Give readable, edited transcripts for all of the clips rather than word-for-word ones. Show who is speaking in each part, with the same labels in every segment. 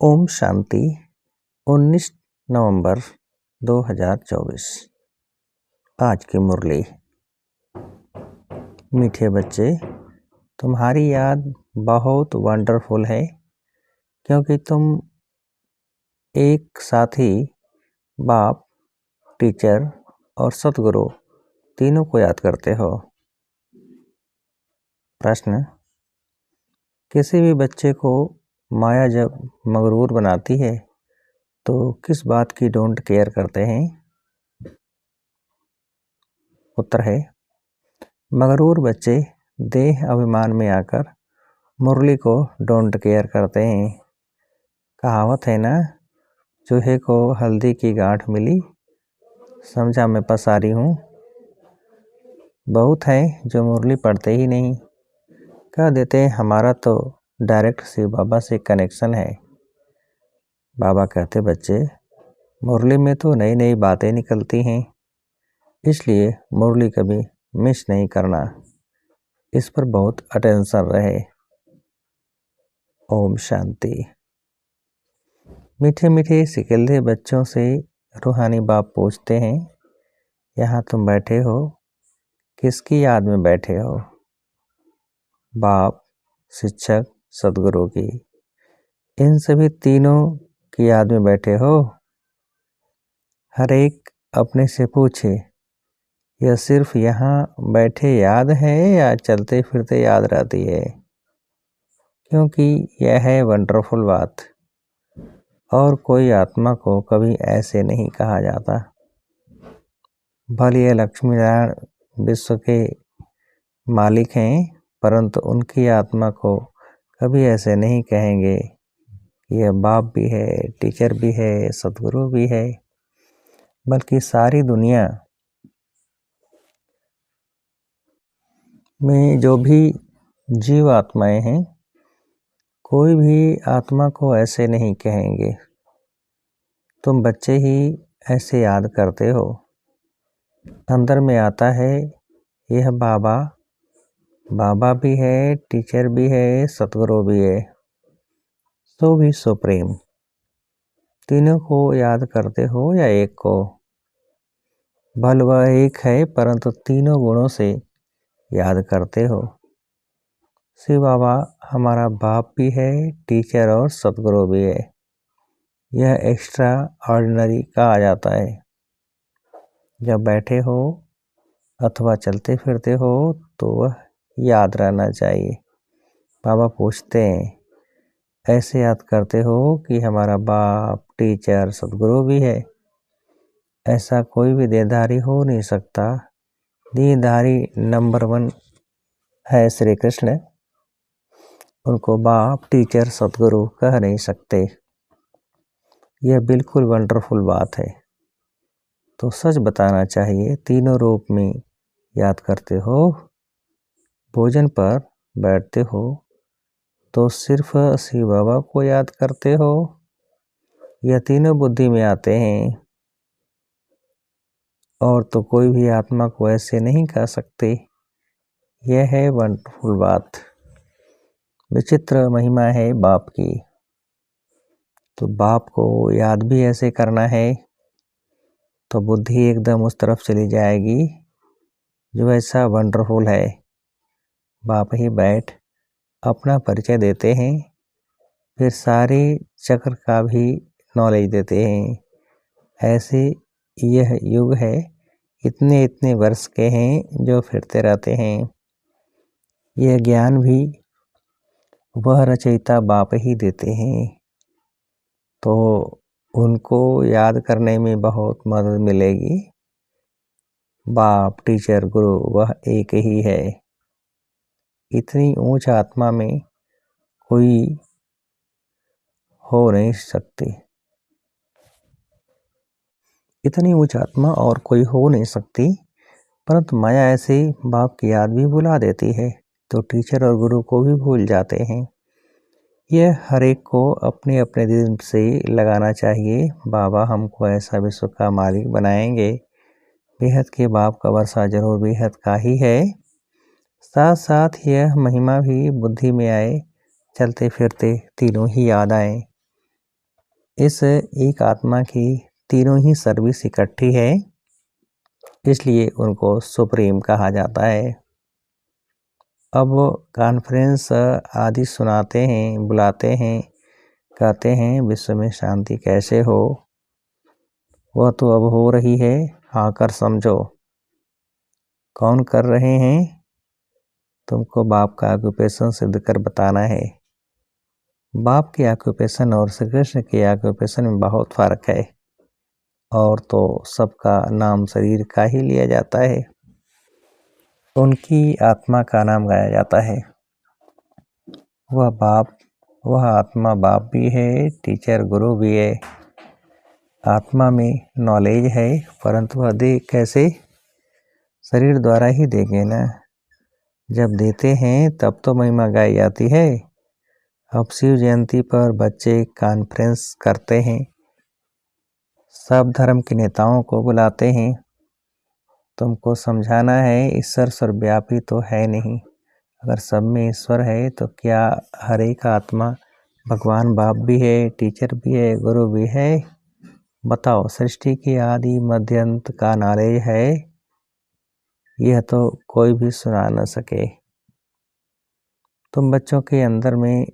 Speaker 1: ओम शांति 19 नवंबर 2024। आज की मुरली। मीठे बच्चे, तुम्हारी याद बहुत वंडरफुल है क्योंकि तुम एक साथ ही बाप, टीचर और सतगुरु तीनों को याद करते हो। प्रश्न: किसी भी बच्चे को माया जब मगरूर बनाती है तो किस बात की डोंट केयर करते हैं? उत्तर है, मगरूर बच्चे देह अभिमान में आकर मुरली को डोंट केयर करते हैं। कहावत है ना, चूहे को हल्दी की गांठ मिली, समझा मैं पसारी हूँ। बहुत है जो मुरली पढ़ते ही नहीं, कह देते हैं हमारा तो डायरेक्ट शिव बाबा से कनेक्शन है। बाबा कहते, बच्चे मुरली में तो नई नई बातें निकलती हैं, इसलिए मुरली कभी मिस नहीं करना, इस पर बहुत अटेंशन रहे। ओम शांति। मीठे मीठे सिकलधे बच्चों से रूहानी बाप पूछते हैं, यहाँ तुम बैठे हो, किसकी याद में बैठे हो? बाप, शिक्षक, सदगुरु की। इन सभी तीनों की याद में बैठे हो? हर एक अपने से पूछे, यह सिर्फ यहाँ बैठे याद है या चलते फिरते याद रहती है? क्योंकि यह है वंडरफुल बात, और कोई आत्मा को कभी ऐसे नहीं कहा जाता। भले यह लक्ष्मी नारायण विश्व के मालिक हैं, परंतु उनकी आत्मा को कभी ऐसे नहीं कहेंगे कि यह बाप भी है, टीचर भी है, सदगुरु भी है। बल्कि सारी दुनिया में जो भी जीव आत्माएं हैं, कोई भी आत्मा को ऐसे नहीं कहेंगे। तुम बच्चे ही ऐसे याद करते हो। अंदर में आता है, यह बाबा, बाबा भी है, टीचर भी है, सतगुरु भी है, सो भी सुप्रीम। तीनों को याद करते हो या एक को? भल वह एक है, परंतु तीनों गुणों से याद करते हो। शिव बाबा हमारा बाप भी है, टीचर और सतगुरु भी है। यह एक्स्ट्रा ऑर्डिनरी कहा जाता है। जब बैठे हो अथवा चलते फिरते हो तो वह याद रहना चाहिए। बाबा पूछते हैं, ऐसे याद करते हो कि हमारा बाप, टीचर, सतगुरु भी है? ऐसा कोई भी देहधारी हो नहीं सकता। देहधारी नंबर 1 है श्री कृष्ण, उनको बाप, टीचर, सतगुरु कह नहीं सकते। यह बिल्कुल वंडरफुल बात है। तो सच बताना चाहिए, तीनों रूप में याद करते हो। भोजन पर बैठते हो तो सिर्फ शिव बाबा को याद करते हो या तीनों बुद्धि में आते हैं? और तो कोई भी आत्मा को ऐसे नहीं कह सकते। यह है वंडरफुल बात। विचित्र महिमा है बाप की। तो बाप को याद भी ऐसे करना है तो बुद्धि एकदम उस तरफ चली जाएगी जो ऐसा वंडरफुल है। बाप ही बैठ अपना परिचय देते हैं, फिर सारे चक्र का भी नॉलेज देते हैं। ऐसे यह युग है, इतने इतने वर्ष के हैं जो फिरते रहते हैं। यह ज्ञान भी वह रचयिता बाप ही देते हैं, तो उनको याद करने में बहुत मदद मिलेगी। बाप, टीचर, गुरु वह एक ही है। इतनी ऊंच आत्मा में कोई हो नहीं सकती। इतनी ऊंच आत्मा और कोई हो नहीं सकती, परंतु माया ऐसे बाप की याद भी भुला देती है, तो टीचर और गुरु को भी भूल जाते हैं। यह हर एक को अपने अपने दिल से लगाना चाहिए। बाबा हमको ऐसा विश्व का मालिक बनाएंगे। बेहद के बाप का वर्षा जरूर बेहद का ही है। साथ साथ यह महिमा भी बुद्धि में आए, चलते फिरते तीनों ही याद आए। इस एक आत्मा की तीनों ही सर्विस इकट्ठी है, इसलिए उनको सुप्रीम कहा जाता है। अब कॉन्फ्रेंस आदि सुनाते हैं, बुलाते हैं, कहते हैं विश्व में शांति कैसे हो, वह तो अब हो रही है, आकर समझो। कौन कर रहे हैं? तुमको बाप का ऑक्यूपेशन सिद्ध कर बताना है। बाप की ऑक्यूपेशन और श्री कृष्ण की ऑक्यूपेशन में बहुत फर्क है, और तो सबका नाम शरीर का ही लिया जाता है, उनकी आत्मा का नाम गाया जाता है। वह आत्मा बाप भी है, टीचर गुरु भी है। आत्मा में नॉलेज है, परंतु वह दे कैसे? शरीर द्वारा ही देंगे ना। जब देते हैं तब तो महिमा गाई जाती है। अब शिव जयंती पर बच्चे कॉन्फ्रेंस करते हैं, सब धर्म के नेताओं को बुलाते हैं। तुमको समझाना है ईश्वर सर्वव्यापी तो है नहीं। अगर सब में ईश्वर है तो क्या हर एक आत्मा भगवान बाप भी है, टीचर भी है, गुरु भी है? बताओ, सृष्टि की आदि मध्य अंत का नॉलेज है? यह तो कोई भी सुना न सके। तुम बच्चों के अंदर में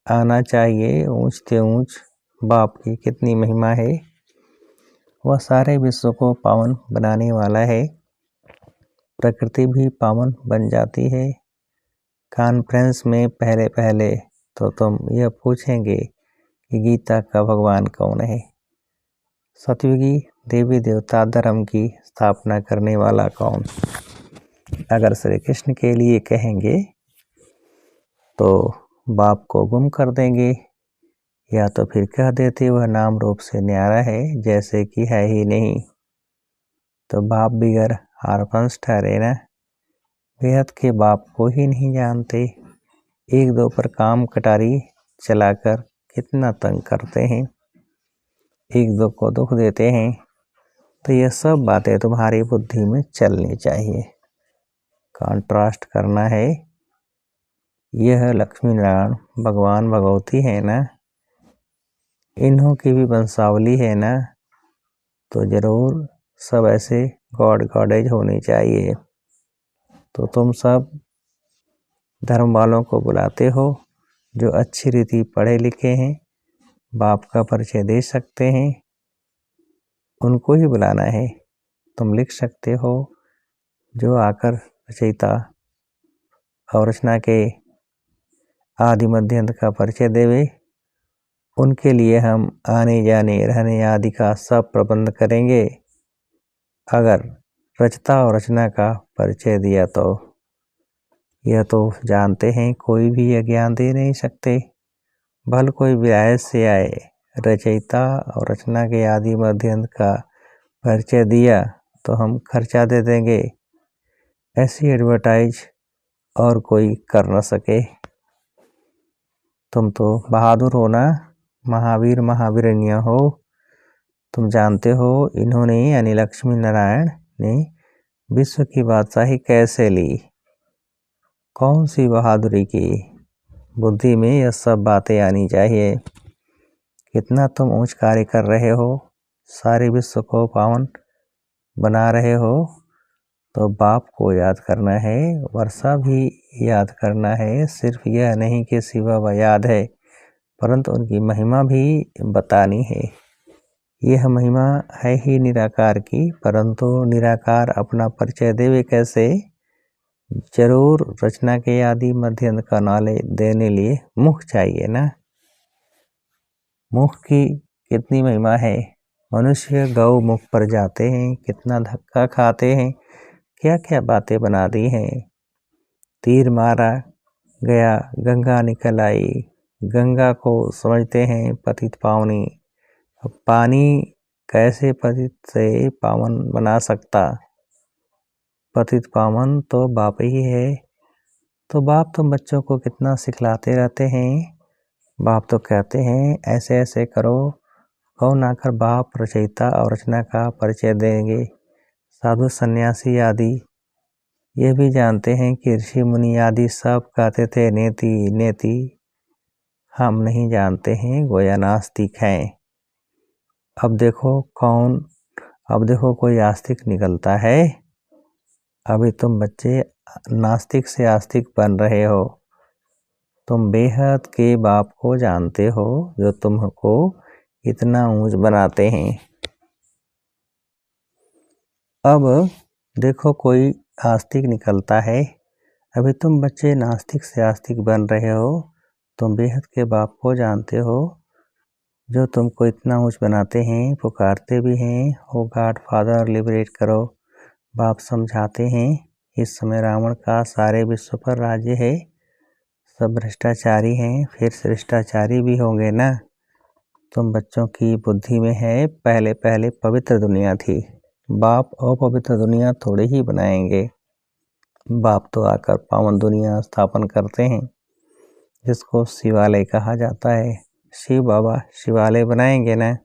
Speaker 1: आना चाहिए, ऊंचते ऊंच बाप की कितनी महिमा है। वह सारे विश्व को पावन बनाने वाला है, प्रकृति भी पावन बन जाती है। कॉन्फ्रेंस में पहले पहले तो तुम यह पूछेंगे कि गीता का भगवान कौन है, सतयुगी देवी देवता धर्म की स्थापना करने वाला कौन। अगर श्री कृष्ण के लिए कहेंगे तो बाप को गुम कर देंगे, या तो फिर कह देते वह नाम रूप से न्यारा है, जैसे कि है ही नहीं। तो बाप बिगर आरफंस ठहरे ना। बेहद के बाप को ही नहीं जानते। एक दो पर काम कटारी चलाकर कितना तंग करते हैं, एक दो को दुख देते हैं। तो यह सब बातें तुम्हारी बुद्धि में चलनी चाहिए। कॉन्ट्रास्ट करना है। यह लक्ष्मी नारायण भगवान भगवती है ना, इन्हों की भी वंशावली है ना, तो जरूर सब ऐसे गॉड गॉडेज होनी चाहिए। तो तुम सब धर्म वालों को बुलाते हो जो अच्छी रीति पढ़े लिखे हैं, बाप का परिचय दे सकते हैं, उनको ही बुलाना है। तुम लिख सकते हो, जो आकर रचयिता और रचना के आदि मध्य अंत का परिचय देवे, उनके लिए हम आने जाने रहने आदि का सब प्रबंध करेंगे। अगर रचता और रचना का परिचय दिया तो यह तो जानते हैं कोई भी यह ज्ञान दे नहीं सकते। भल कोई विरायत से आए, रचयिता और रचना के आदि मध्य अंत का परिचय दिया तो हम खर्चा दे देंगे। ऐसी एडवर्टाइज और कोई कर न सके। तुम तो बहादुर हो ना, महावीर महावीरण्य हो। तुम जानते हो इन्होंने यानी लक्ष्मी नारायण ने विश्व की बादशाही कैसे ली, कौन सी बहादुरी की। बुद्धि में यह सब बातें आनी चाहिए। कितना तुम ऊंच कार्य कर रहे हो, सारे विश्व को पावन बना रहे हो, तो बाप को याद करना है, वर्षा भी याद करना है। सिर्फ यह नहीं कि शिवा व याद है, परंतु उनकी महिमा भी बतानी है। यह महिमा है ही निराकार की, परंतु निराकार अपना परिचय देवे कैसे। जरूर रचना के आदि मध्य अंत का नॉलेज देने लिए मुख चाहिए ना। मुख की कितनी महिमा है। मनुष्य गौ मुख पर जाते हैं, कितना धक्का खाते हैं, क्या क्या बातें बना दी हैं। तीर मारा गया, गंगा निकल आई। गंगा को समझते हैं पतित पावनी। अब पानी कैसे पतित से पावन बना सकता। पतित पावन तो बाप ही है। तो बाप तो बच्चों को कितना सिखलाते रहते हैं। बाप तो कहते हैं ऐसे ऐसे करो। कौन आकर बाप रचयिता और रचना का परिचय देंगे। साधु सन्यासी आदि ये भी जानते हैं कि ऋषि मुनि आदि सब कहते थे नेति नेति। हम नहीं जानते हैं, गोया नास्तिक हैं। अब देखो कोई आस्तिक निकलता है। अभी तुम बच्चे नास्तिक से आस्तिक बन रहे हो। तुम बेहद के बाप को जानते हो जो तुमको इतना ऊंच बनाते हैं। अब देखो कोई आस्तिक निकलता है। अभी तुम बच्चे नास्तिक से आस्तिक बन रहे हो। तुम बेहद के बाप को जानते हो जो तुमको इतना ऊंच बनाते हैं, पुकारते भी हैं, ओ गॉड फादर लिबरेट करो। बाप समझाते हैं इस समय रावण का सारे विश्व पर राज्य है, सब भ्रष्टाचारी हैं, फिर श्रेष्ठाचारी भी होंगे ना। तुम बच्चों की बुद्धि में है पहले पहले पवित्र दुनिया थी, बाप अपवित्र दुनिया थोड़े ही बनाएंगे। बाप तो आकर पावन दुनिया स्थापन करते हैं जिसको शिवालय कहा जाता है। शिव बाबा शिवालय बनाएंगे ना।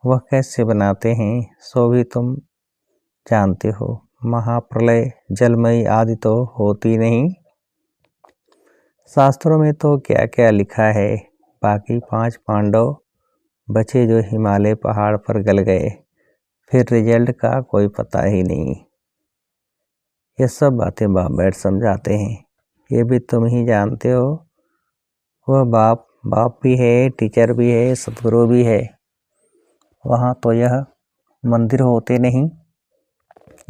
Speaker 1: वह कैसे बनाते हैं सो भी तुम जानते हो। महाप्रलय जलमयी आदि तो होती नहीं। शास्त्रों में तो क्या क्या लिखा है। बाकी 5 पांडव बचे जो हिमालय पहाड़ पर गल गए, फिर रिजल्ट का कोई पता ही नहीं। ये सब बातें बाप बैठ समझाते हैं। ये भी तुम ही जानते हो। वह बाप भी है, टीचर भी है, सतगुरु भी है। वहाँ तो यह मंदिर होते नहीं,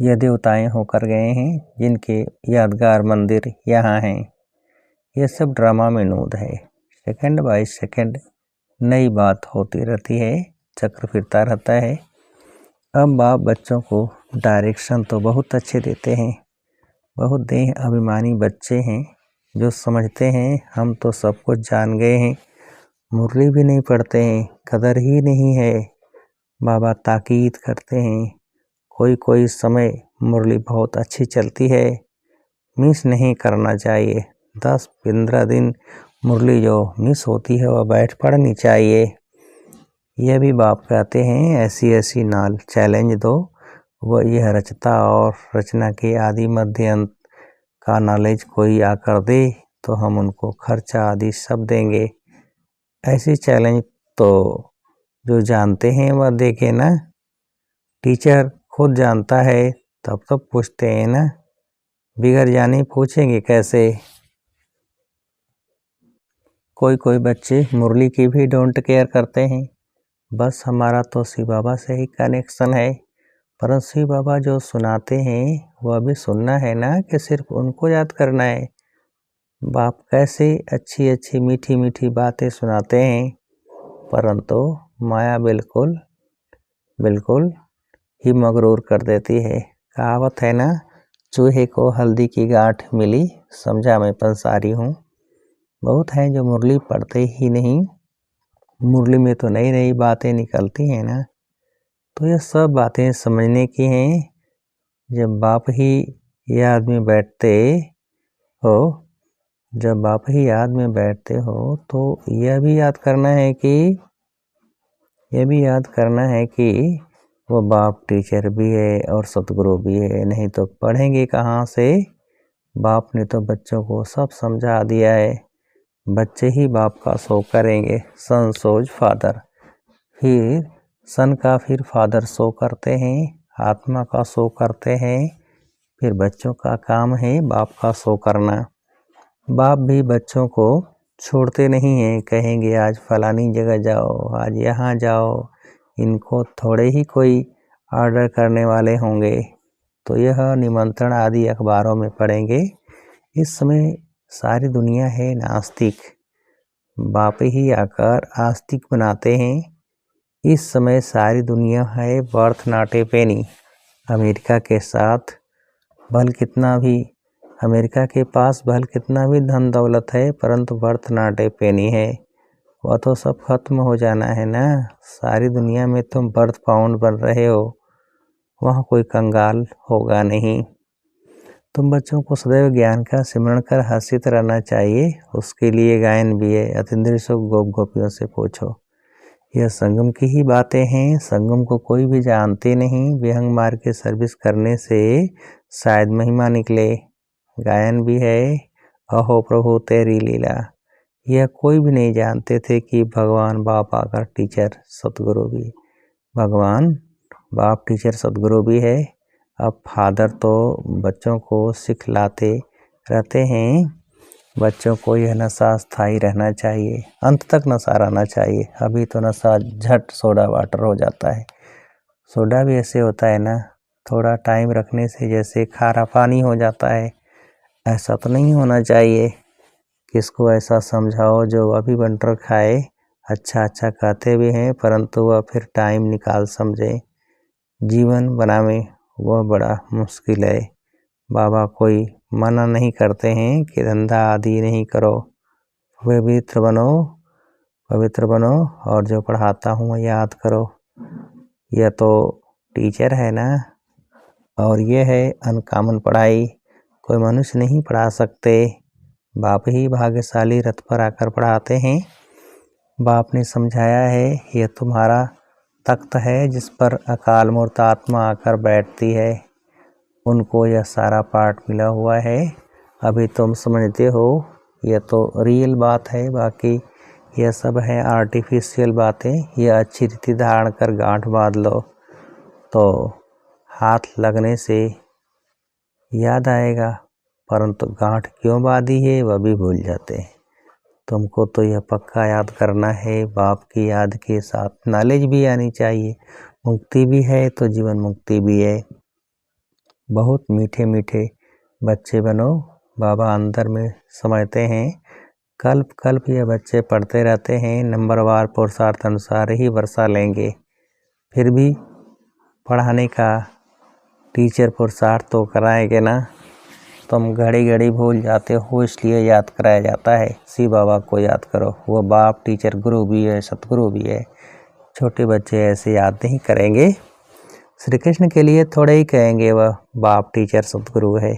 Speaker 1: यह देवताएं होकर गए हैं जिनके यादगार मंदिर यहाँ हैं। ये सब ड्रामा में नूद है। सेकंड बाय सेकंड नई बात होती रहती है, चक्र फिरता रहता है। अब बाप बच्चों को डायरेक्शन तो बहुत अच्छे देते हैं। बहुत देह अभिमानी बच्चे हैं जो समझते हैं हम तो सब कुछ जान गए हैं, मुरली भी नहीं पढ़ते हैं, कदर ही नहीं है। बाबा ताकीद करते हैं कोई समय मुरली बहुत अच्छी चलती है, मिस नहीं करना चाहिए। 10-15 दिन मुरली जो मिस होती है वह बैठ पढ़नी चाहिए। यह भी बाप कहते हैं ऐसी ऐसी नाल चैलेंज दो, वह यह रचता और रचना के आदि मध्य अंत का नॉलेज कोई आकर दे तो हम उनको खर्चा आदि सब देंगे। ऐसी चैलेंज तो जो जानते हैं वह देखे ना। टीचर खुद जानता है तब तो पूछते हैं ना, बिगड़ जाने पूछेंगे कैसे। कोई बच्चे मुरली की भी डोंट केयर करते हैं। बस हमारा तो शिव बाबा से ही कनेक्शन है, परंतु शिव बाबा जो सुनाते हैं वह भी सुनना है ना कि सिर्फ उनको याद करना है। बाप कैसे अच्छी अच्छी मीठी मीठी बातें सुनाते हैं, परंतु माया बिल्कुल ही मगरूर कर देती है। कहावत है ना, चूहे को हल्दी की गांठ मिली, समझा मैं पंसारी हूँ। बहुत हैं जो मुरली पढ़ते ही नहीं। मुरली में तो नई नई बातें निकलती हैं ना। तो ये सब बातें समझने की हैं। जब बाप ही याद में बैठते हो तो यह भी याद करना है कि वो बाप टीचर भी है और सतगुरु भी है, नहीं तो पढ़ेंगे कहाँ से। बाप ने तो बच्चों को सब समझा दिया है, बच्चे ही बाप का शो करेंगे। सन सोज फादर, फिर सन का फिर फादर शो करते हैं, आत्मा का शो करते हैं, फिर बच्चों का काम है बाप का शो करना। बाप भी बच्चों को छोड़ते नहीं हैं, कहेंगे आज फलानी जगह जाओ, आज यहाँ जाओ। इनको थोड़े ही कोई ऑर्डर करने वाले होंगे, तो यह निमंत्रण आदि अखबारों में पढ़ेंगे। इस समय सारी दुनिया है नास्तिक, बाप ही आकर आस्तिक बनाते हैं। इस समय सारी दुनिया है birth not a Penney. America के पास भल कितना भी धन दौलत है, परंतु बर्थ नॉट ए पेनी है। वह तो सब खत्म हो जाना है ना। सारी दुनिया में तुम बर्थ पाउंड बन रहे हो, वहाँ कोई कंगाल होगा नहीं। तुम बच्चों को सदैव ज्ञान का सिमरण कर हर्षित रहना चाहिए। उसके लिए गायन भी है, अतीन्द्रिय सुख गोप गोपियों से पूछो। यह संगम की ही बातें हैं। संगम को कोई भी जानते नहीं। विहंग मार्ग के सर्विस करने से शायद महिमा निकले। गायन भी है, अहो प्रभु तेरी लीला। यह कोई भी नहीं जानते थे कि भगवान बाप आकर टीचर सतगुरु भी। भगवान बाप टीचर सदगुरु भी है। अब फादर तो बच्चों को सिखलाते रहते हैं, बच्चों को यह नशा स्थायी रहना चाहिए, अंत तक नशा रहना चाहिए। अभी तो नशा झट सोडा वाटर हो जाता है। सोडा भी ऐसे होता है ना, थोड़ा टाइम रखने से जैसे खारा पानी हो जाता है। ऐसा तो नहीं होना चाहिए। किसको ऐसा समझाओ जो अभी बंटर खाए, अच्छा अच्छा कहते भी हैं, परंतु वह फिर टाइम निकाल समझे, जीवन बनावे, वह बड़ा मुश्किल है। बाबा कोई मना नहीं करते हैं कि धंधा आदि नहीं करो, पवित्र बनो और जो पढ़ाता हूँ वह याद करो। यह तो टीचर है ना, और यह है अनकॉमन पढ़ाई, कोई मनुष्य नहीं पढ़ा सकते। बाप ही भाग्यशाली रथ पर आकर पढ़ाते हैं। बाप ने समझाया है, यह तुम्हारा तख्त है जिस पर अकाल मूर्त आत्मा आकर बैठती है। उनको यह सारा पाठ मिला हुआ है। अभी तुम समझते हो यह तो रियल बात है, बाकी यह सब है आर्टिफिशियल बातें। यह अच्छी रीति धारण कर गांठ बांध लो तो हाथ लगने से याद आएगा, परंतु गांठ क्यों बांधी है वह भी भूल जाते हैं। तुमको तो यह पक्का याद करना है। बाप की याद के साथ नॉलेज भी आनी चाहिए। मुक्ति भी है तो जीवन मुक्ति भी है। बहुत मीठे मीठे बच्चे बनो, बाबा अंदर में समझते हैं। कल्प कल्प ये बच्चे पढ़ते रहते हैं, नंबरवार पुरुषार्थ अनुसार ही वर्षा लेंगे। फिर भी पढ़ाने का टीचर पुरुषार्थ तो कराएंगे ना। तुम घड़ी घड़ी भूल जाते हो, इसलिए याद कराया जाता है। शिव बाबा को याद करो, वो बाप टीचर गुरु भी है, सतगुरु भी है। छोटे बच्चे ऐसे याद नहीं करेंगे। श्री कृष्ण के लिए थोड़े ही कहेंगे वह बाप टीचर सतगुरु है।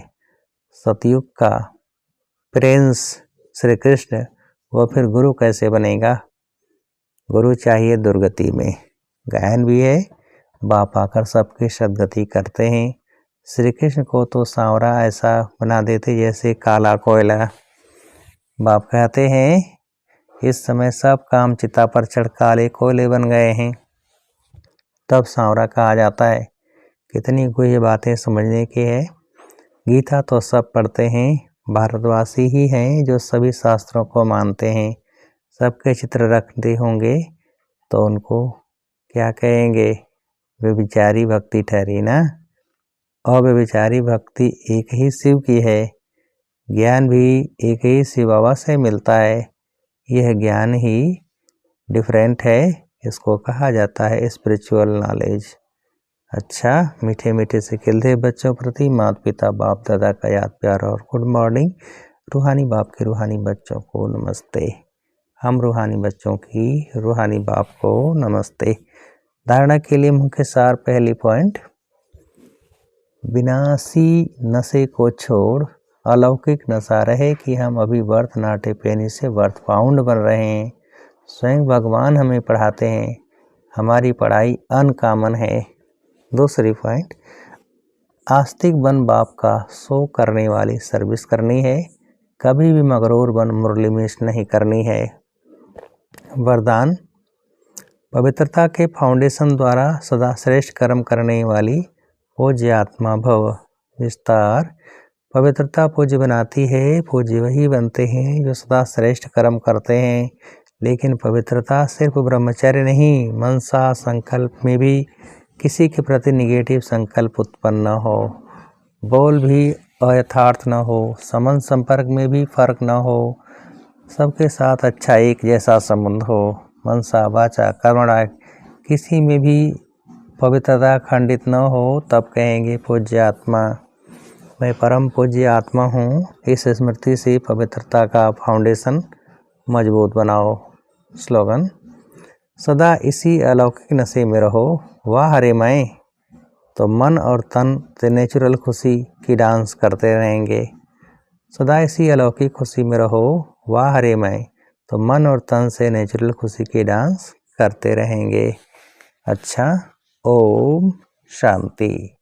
Speaker 1: सतयुग का प्रिंस श्री कृष्ण, वह फिर गुरु कैसे बनेगा? गुरु चाहिए दुर्गति में। गायन भी है, बाप आकर सबकी सदगति करते हैं। श्री कृष्ण को तो सांवरा ऐसा बना देते जैसे काला कोयला। बाप कहते हैं इस समय सब काम चिता पर चढ़ काले कोयले बन गए हैं। तब सांवरा कहा जाता है। कितनी गुह्य बातें समझने की है। गीता तो सब पढ़ते हैं, भारतवासी ही हैं जो सभी शास्त्रों को मानते हैं। सबके चित्र रखते होंगे तो उनको क्या कहेंगे? व्यभिचारी भक्ति ठहरी ना। अव्यभिचारी भक्ति एक ही शिव की है। ज्ञान भी एक ही शिव बाबा से मिलता है। यह ज्ञान ही डिफरेंट है, इसको कहा जाता है स्पिरिचुअल नॉलेज। अच्छा, मीठे मीठे से खिलते बच्चों प्रति माता पिता बाप दादा का याद प्यार और गुड मॉर्निंग। रूहानी बाप के रूहानी बच्चों को नमस्ते। हम रूहानी बच्चों की रूहानी बाप को नमस्ते। धारणा के लिए मुख्य सार, पहली पॉइंट, विनाशी नशे को छोड़ अलौकिक नशा रहे कि हम अभी वर्थ नाटे पेनी से वर्थ पाउंड बन रहे हैं। स्वयं भगवान हमें पढ़ाते हैं, हमारी पढ़ाई अनकॉमन है। दूसरी पॉइंट, आस्तिक बन बाप का शो करने वाली सर्विस करनी है, कभी भी मगरूर बन मुरली मिस नहीं करनी है। वरदान, पवित्रता के फाउंडेशन द्वारा सदा श्रेष्ठ कर्म करने वाली पूज्य आत्मा भव। विस्तार, पवित्रता पूज्य बनाती है, पूज्य वही बनते हैं जो सदा श्रेष्ठ कर्म करते हैं। लेकिन पवित्रता सिर्फ ब्रह्मचर्य नहीं, मनसा संकल्प में भी किसी के प्रति निगेटिव संकल्प उत्पन्न न हो, बोल भी अयथार्थ न हो, संबंध संपर्क में भी फर्क न हो, सबके साथ अच्छा एक जैसा संबंध हो, मनसा वाचा कर्मणा किसी में भी पवित्रता खंडित न हो, तब कहेंगे पूज्य आत्मा। मैं परम पूज्य आत्मा हूँ। इस स्मृति से पवित्रता का फाउंडेशन मजबूत बनाओ। स्लोगन, सदा इसी अलौकिक नशे में रहो। वाह हरे मैं, तो मन और तन से नेचुरल खुशी की डांस करते रहेंगे। सदा इसी अलौकिक खुशी में रहो। वाह हरे मैं, तो मन और तन से नेचुरल खुशी की डांस करते रहेंगे। अच्छा, ओम शांति।